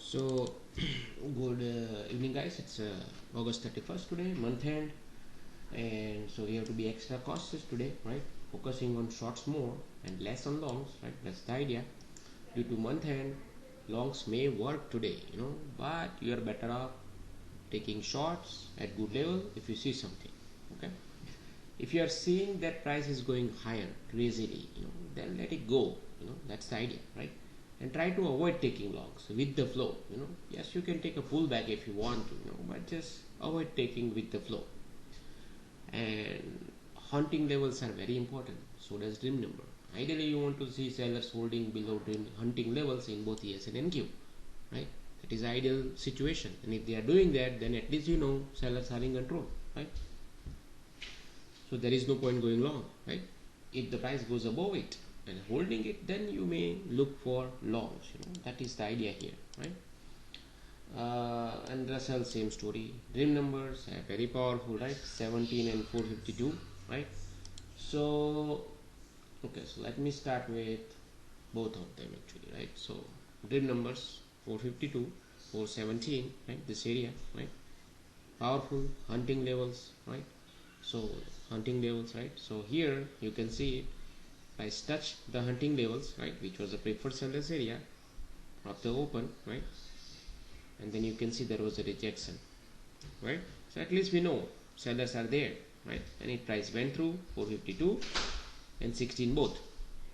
So, good evening, guys. It's August 31st today, month end, and so we have to be extra cautious today, right? Focusing on shorts more and less on longs, right? That's the idea. Due to month end, longs may work today, but you are better off taking shorts at good level if you see something, okay? If you are seeing that price is going higher crazily, then let it go. That's the idea, right? And try to avoid taking longs with the flow. Yes, you can take a pullback if you want to, but just avoid taking with the flow. And hunting levels are very important. So does dream number. Ideally, you want to see sellers holding below dream hunting levels in both ES and NQ, right? That is ideal situation. And if they are doing that, then at least sellers are in control, right? So there is no point going long, right? If the price goes above it and holding it, then you may look for longs. That is the idea here, right? And Russell, same story. Dream numbers are very powerful, right? 17 and 452, right? So, okay, so let me start with both of them actually, right? So, dream numbers 452, 417, right? This area, right? Powerful hunting levels, right? So hunting levels, right? So here you can see price touch the hunting levels, right, which was a preferred sellers area of the open, right? And then you can see there was a rejection, right? So at least we know sellers are there, right? And it price went through 452 and 16 both,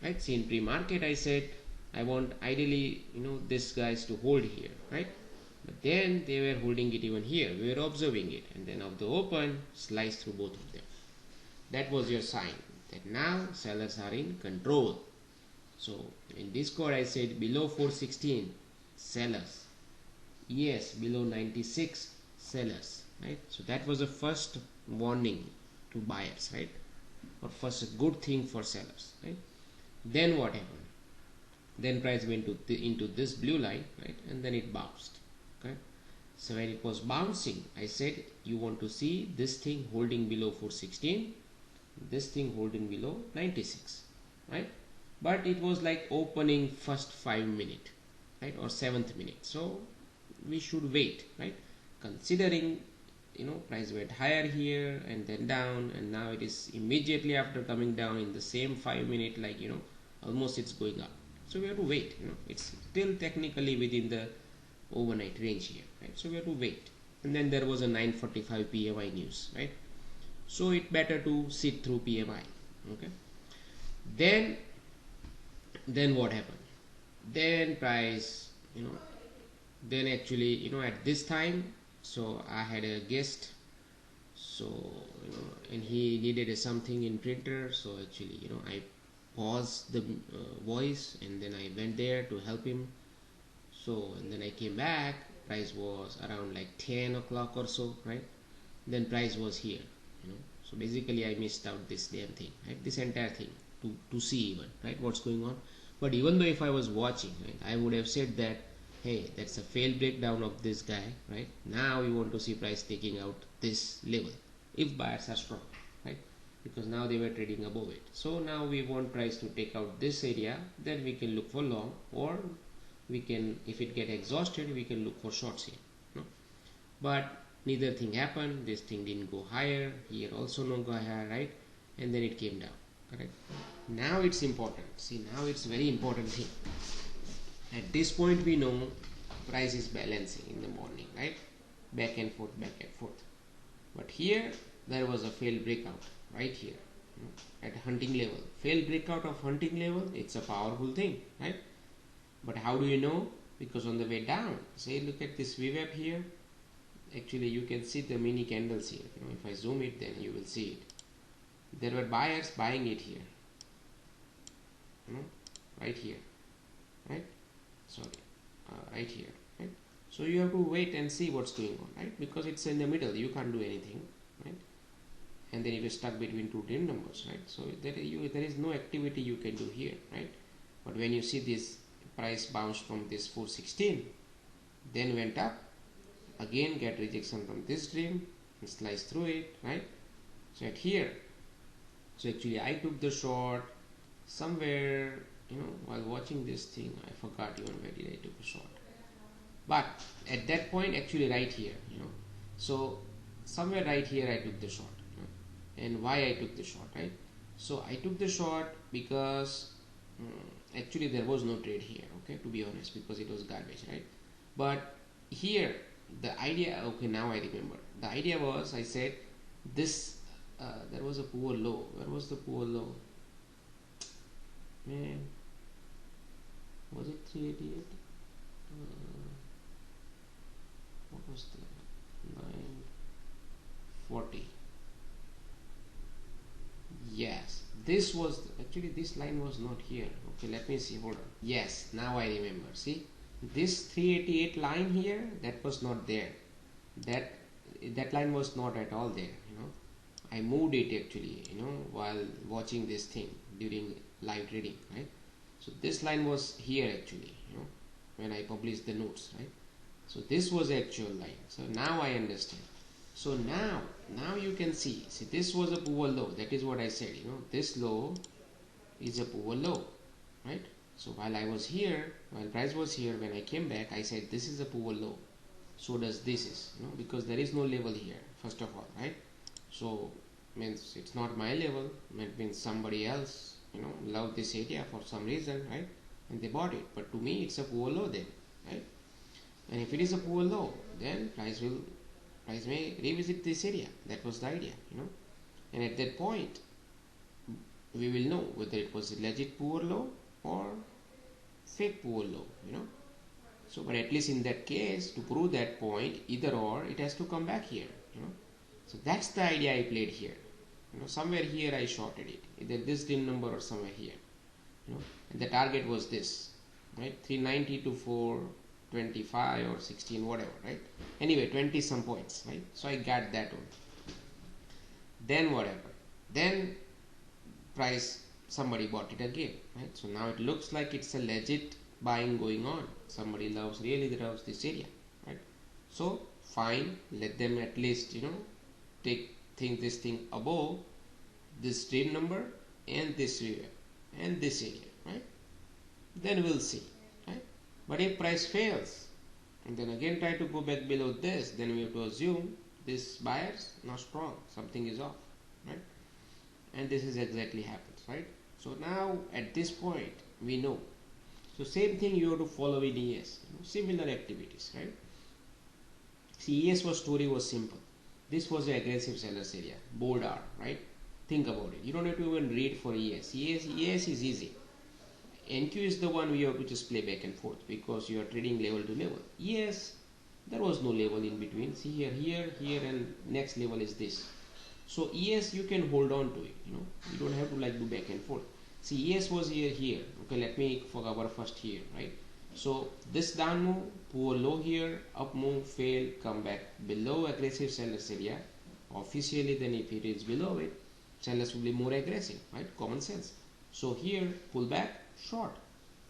right? See, in pre-market I said I want ideally this guys to hold here, right? But then they were holding it even here. We were observing it, and then of the open slice through both of them. That was your sign that now sellers are in control. So in Discord I said below 416 sellers, yes, below 96 sellers, right? So that was the first warning to buyers, right? Or first good thing for sellers, right? Then what happened? Then price went into this blue line, right? And then it bounced. Okay. So when it was bouncing, I said you want to see this thing holding below 416, this thing holding below 96, right? But it was like opening first 5 minute, right, or 7th minute. So we should wait, right? Considering price went higher here and then down, and now it is immediately after coming down in the same 5 minute, like almost it's going up. So we have to wait. It's still technically within the overnight range here, right? So we have to wait. And then there was a 9:45 PMI news, right? So it better to sit through PMI, okay? Then what happened? Then price, then actually at this time, so I had a guest, so and he needed something in printer, so actually I paused the voice and then I went there to help him. So and then I came back, price was around like 10 o'clock or so, right? Then price was here, so basically I missed out this damn thing, right? This entire thing to see even, right, what's going on. But even though if I was watching, right, I would have said that, hey, that's a failed breakdown of this guy, right? Now we want to see price taking out this level if buyers are strong, right? Because now they were trading above it. So now we want price to take out this area, then we can look for long, or we can, if it get exhausted, we can look for shorts here, but neither thing happened. This thing didn't go higher, here also no go higher, right? And then it came down, correct? Now it's important. See, now it's very important thing. At this point we know price is balancing in the morning, right? Back and forth, back and forth. But here there was a failed breakout right here, at hunting level. Failed breakout of hunting level, it's a powerful thing, right? But how do you know? Because on the way down, say look at this VWAP here. Actually you can see the mini candles here. If I zoom it, then you will see it. There were buyers buying it here, right here, right? Sorry, right here, right? So you have to wait and see what's going on, right? Because it's in the middle, you can't do anything, right? And then you're stuck between two dream numbers, right? So there is no activity you can do here, right? But when you see this price bounce from this 416, then went up, again get rejection from this dream and slice through it, right? So at here, so actually I took the short somewhere, while watching this thing. I forgot even where did I took a short. but at that point actually right here, so somewhere right here I took the short, and why I took the short, right? So I took the short because actually there was no trade here, okay, to be honest, because it was garbage, right? But here the idea, okay, now I remember, the idea was, I said this, there was a poor low. Where was the poor low, man? Was it 388? What was the 940? Yes, this was actually, this line was not here. Okay, let me see, hold on. Yes, now I remember. See, this 388 line here, that was not there. That line was not at all there. I moved it actually, while watching this thing during live trading, right? So this line was here actually, when I published the notes, right? So this was the actual line. So now I understand. So now you can see this was a poor low. That is what I said, this low is a poor low, right? So while I was here, while price was here, when I came back, I said this is a poor low. So does this is, because there is no level here, first of all, right? So means it's not my level, it means somebody else, loved this area for some reason, right? And they bought it. But to me, it's a poor low then, right? And if it is a poor low, then price may revisit this area. That was the idea, and at that point we will know whether it was a legit poor low or fake poor low, so but at least in that case, to prove that point, either or, it has to come back here, so that's the idea I played here, somewhere here I shorted it, either this dim number or somewhere here, and the target was this, right? 390 to 425 or 16, whatever, right? Anyway, 20 some points, right? So I got that one. Then whatever, then price, somebody bought it again, right? So now it looks like it's a legit buying going on. Somebody really loves this area, right? So fine, let them at least, think this thing above this stream number and this area, right? Then we'll see, right? But if price fails and then again try to go back below this, then we have to assume this buyers not strong, something is off, right? And this is exactly happens, right? So now at this point we know. So same thing you have to follow in ES, similar activities, right? See, ES story was simple. This was the aggressive sellers area, bold R, right? Think about it. You don't have to even read for ES. ES is easy. NQ is the one we have to just play back and forth because you are trading level to level. ES, there was no level in between. See here, and next level is this. So ES, you can hold on to it, you don't have to do back and forth. See, ES was here. Okay, let me cover first here, right? So this down move, poor low here, up move, fail, come back below aggressive sellers area. Officially, then if it is below it, sellers will be more aggressive, right? Common sense. So here, pull back, short,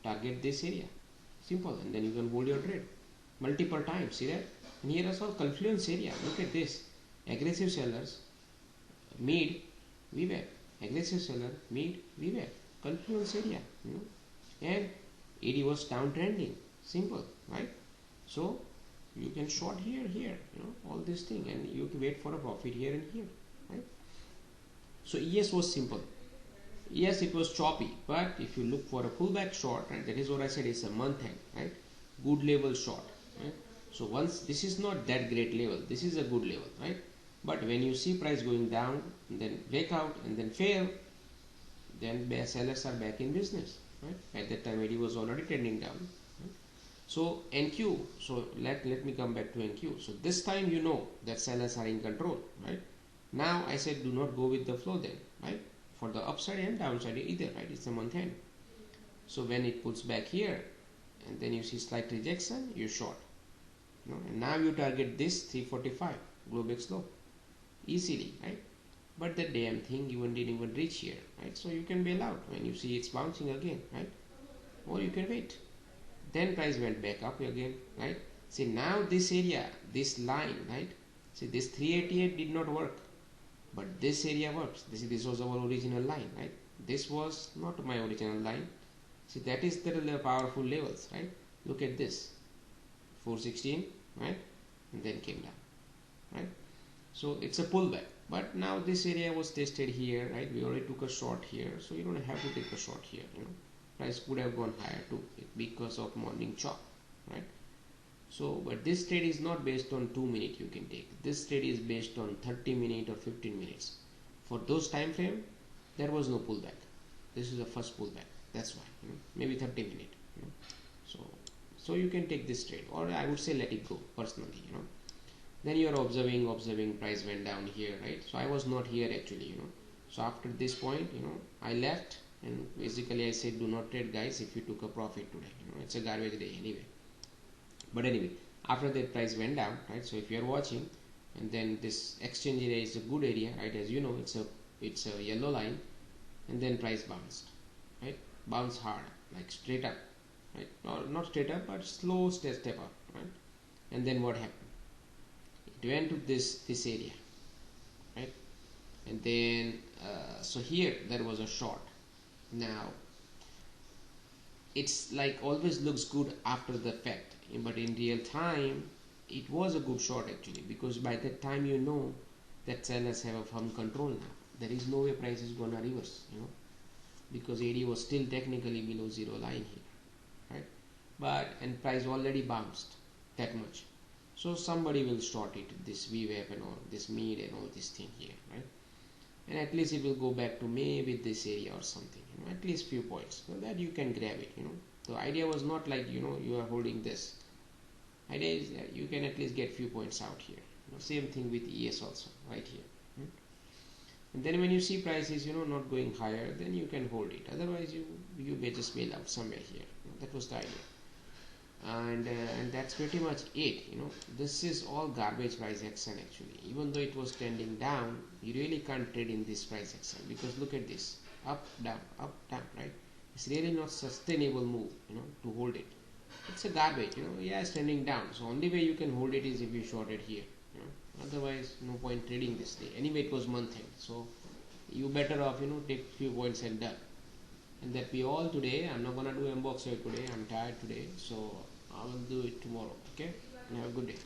target this area, simple, and then you can hold your trade multiple times. See that? And here is all confluence area. Look at this, aggressive sellers, mid, VWAP, aggressive seller, mid, VWAP, confluence area, and AD was downtrending, simple, right? So you can short here, all this thing, and you can wait for a profit here and here, right? So ES was simple. Yes, it was choppy, but if you look for a pullback short, right, that is what I said, it's a month end, right? Good level short, right? So once this is not that great level, this is a good level, right? But when you see price going down and then break out and then fail, then sellers are back in business, right? At that time AD was already trending down, right? So NQ, so let me come back to NQ. So this time you know that sellers are in control, right? Now I said do not go with the flow then, right? For the upside and downside either, right? It's a month end. So when it pulls back here and then you see slight rejection, you short, and now you target this 345 Globex low easily, right? But the damn thing didn't even reach here, right? So you can bail out when you see it's bouncing again, right? Or you can wait. Then price went back up again, right? See, now this area, this line, right? See, this 388 did not work, but this area works. This was our original line, right? This was not my original line. See, that is the powerful levels, right? Look at this, 416, right, and then came down, right. So it's a pullback, but now this area was tested here, right. We already took a short here, so you don't have to take a short here, price could have gone higher too because of morning chop, right. So but this trade is not based on 2 minute you can take. This trade is based on 30 minute or 15 minutes. For those time frame there was no pullback. This is the first pullback, that's why, maybe 30 minute, so you can take this trade, or I would say let it go personally, then you are observing price went down here, right. So I was not here actually, so after this point, I left, and basically I said do not trade guys if you took a profit today, it's a garbage day anyway. But anyway, after that price went down, right. So if you are watching, and then this exchange area is a good area, right, as you know, it's a yellow line, and then price bounced, right, bounce hard, like straight up, right, or not straight up but slow step up, right. And then what happened, it went to this area, right, and then so here there was a short. Now it's like always looks good after the fact, but in real time it was a good short actually, because by that time that sellers have a firm control now. There is no way price is gonna reverse, because AD was still technically below zero line here, right. But and price already bounced that much, so somebody will short it, this VWAP and all this mid and all this thing here, right. And at least it will go back to maybe this area or something, at least few points, so that you can grab it. The idea was not like you are holding this. Idea is that you can at least get few points out here. Same thing with ES also, right here. And then when you see prices not going higher, then you can hold it. Otherwise you may just bail out somewhere here. That was the idea. And that's pretty much it. This is all garbage price action actually. Even though it was trending down, you really can't trade in this price action, because look at this, up down, right. It's really not sustainable move, to hold it. It's a garbage, yeah, it's trending down, so only way you can hold it is if you short it here, otherwise no point trading this day. Anyway, it was month end, so you better off take few points and done. And that be all today. I'm not gonna do unboxing today, I'm tired today, so I will do it tomorrow. Okay, and have a good day.